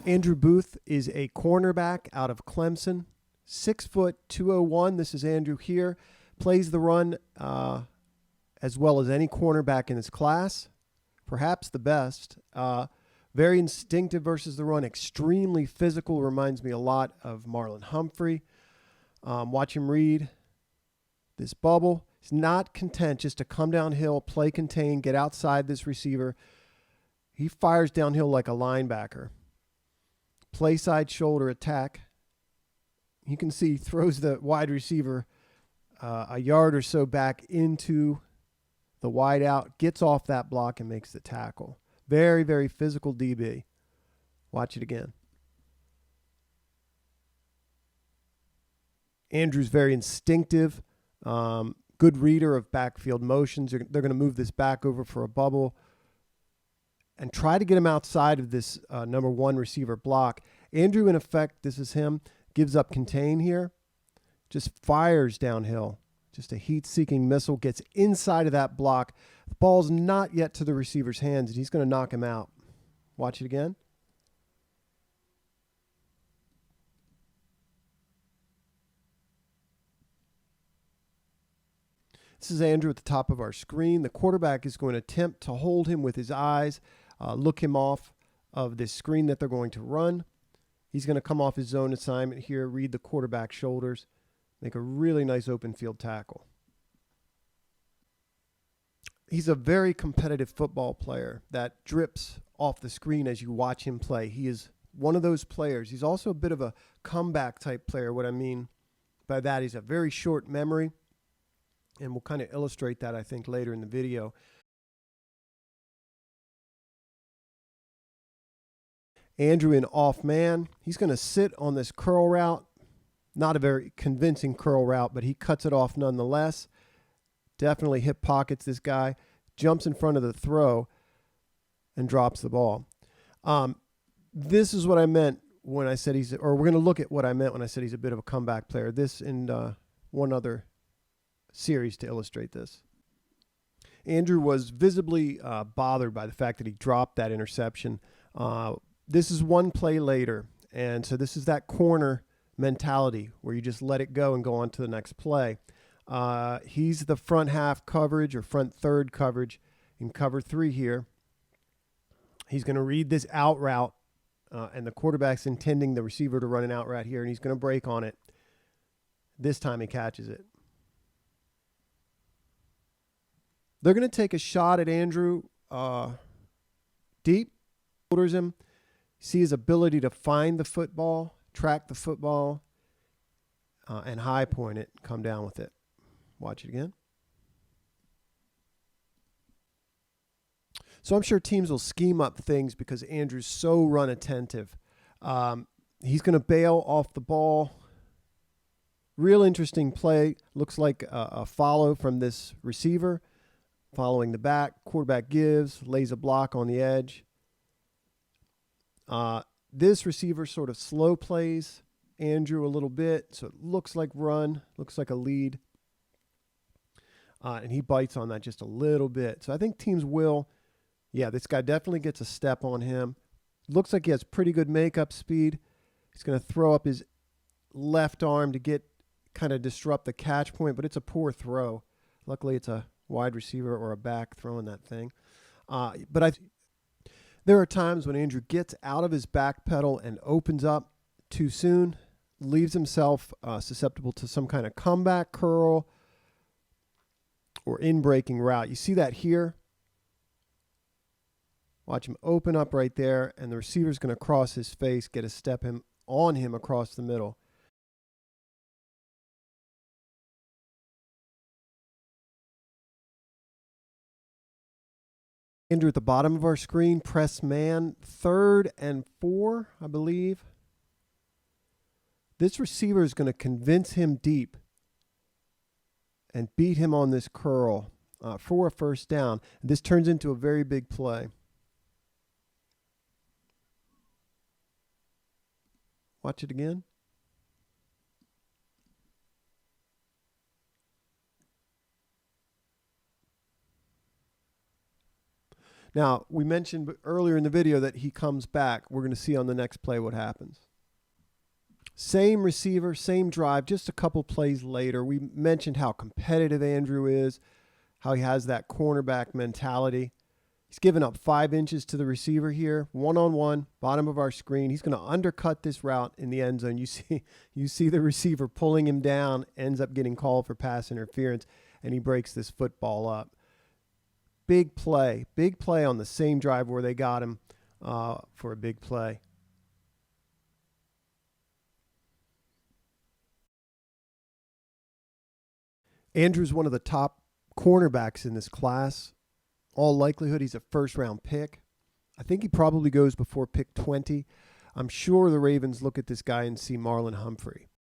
Andrew Booth is a cornerback out of Clemson, 6 foot 201. This is Andrew here. Plays the run as well as any cornerback in his class, perhaps the best. Very instinctive versus the run, extremely physical. Reminds me a lot of Marlon Humphrey. Watch him read this bubble. He's not content just to come downhill, play contain, get outside this receiver. He fires downhill like a linebacker. Play side shoulder attack. You can see he throws the wide receiver a yard or so back into the wide out, gets off that block and makes the tackle. Very, very physical DB. Watch it again. Andrew's very instinctive, good reader of backfield motions. They're going to move this back over for a bubble and try to get him outside of this number one receiver block. Andrew, in effect, this is him, gives up contain here, just fires downhill. Just a heat-seeking missile, gets inside of that block. The ball's not yet to the receiver's hands, and he's going to knock him out. Watch it again. This is Andrew at the top of our screen. The quarterback is going to attempt to hold him with his eyes, look him off of this screen that they're going to run. He's going to come off his zone assignment here, read the quarterback's shoulders, make a really nice open field tackle. He's a very competitive football player that drips off the screen as you watch him play. He is one of those players. He's also a bit of a comeback type player. What I mean by that, he's a very short memory, and we'll kind of illustrate that, I think, later in the video. Andrew in off man. He's going to sit on this curl route. Not a very convincing curl route, but he cuts it off nonetheless. Definitely hip pockets this guy. Jumps in front of the throw and drops the ball. This is what I meant when I said we're going to look at what I meant when I said he's a bit of a comeback player. This and one other series to illustrate this. Andrew was visibly bothered by the fact that he dropped that interception. This is one play later, and so this is that corner mentality where you just let it go and go on to the next play. He's the front half coverage or front third coverage in cover 3 here. He's going to read this out route, and the quarterback's intending the receiver to run an out route here, and he's going to break on it. This time he catches it. They're going to take a shot at Andrew deep, shoulders him, see his ability to find the football, track the football, and high point it, come down with it. Watch it again. So I'm sure teams will scheme up things because Andrew's so run attentive. He's going to bail off the ball. Real interesting play. Looks like a follow from this receiver. Following the back. Quarterback gives, lays a block on the edge. This receiver sort of slow plays Andrew a little bit, so it looks like run, looks like a lead. And he bites on that just a little bit. So I think teams will, this guy definitely gets a step on him. Looks like he has pretty good makeup speed. He's going to throw up his left arm to kind of disrupt the catch point, but it's a poor throw. Luckily, it's a wide receiver or a back throwing that thing. There are times when Andrew gets out of his back pedal and opens up too soon, leaves himself susceptible to some kind of comeback curl or in-breaking route. You see that here? Watch him open up right there, and the receiver's going to cross his face, get a step on him across the middle. Andrew at the bottom of our screen, press man, 3rd and 4, I believe. This receiver is going to convince him deep and beat him on this curl for a first down. This turns into a very big play. Watch it again. Now, we mentioned earlier in the video that he comes back. We're going to see on the next play what happens. Same receiver, same drive, just a couple plays later. We mentioned how competitive Andrew is, how he has that cornerback mentality. He's given up 5 inches to the receiver here, one-on-one, bottom of our screen. He's going to undercut this route in the end zone. You see the receiver pulling him down, ends up getting called for pass interference, and he breaks this football up. Big play on the same drive where they got him for a big play. Andrew's one of the top cornerbacks in this class. All likelihood, he's a first-round pick. I think he probably goes before pick 20. I'm sure the Ravens look at this guy and see Marlon Humphrey.